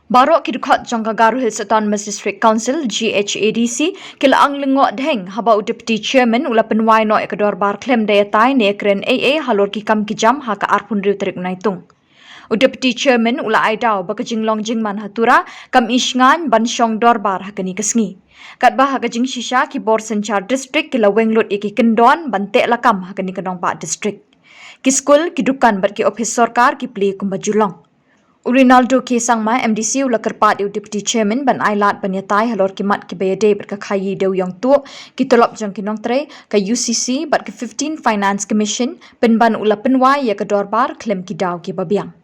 Barok kidukhat Jongkagaru Hills Autonomous District Council GHADC kila ang lingok dheng haba Deputy Chairman ula Pynwai no ke Dorbar klem daya tai ne kren AA halor ki kam ki jam ha ka arpun riu terik naitung. Deputy Chairman ula Aidao baka Jinglong Jingman hatura kam isngan bansyong Dorbar ha kani kesngi. Kat bah ha ka jing shisha ki bor senchar district kila wenglot iki kendon bante lakam ha kani kedong pak district. Ki skul ki dukan bat ki ofis sorkar ki pli kumba Julong. Rinaldo ke sangma MDC ula kerpat Deputy Chairman ban ailat banyatai halor kimat ki bayade ber ka khayi deu yang tu ki tolop jang ki nong tre ka UCC bat ke 15 Finance Commission penban ula Pynwai ya ke Dorbar klem ki daw ki babiang.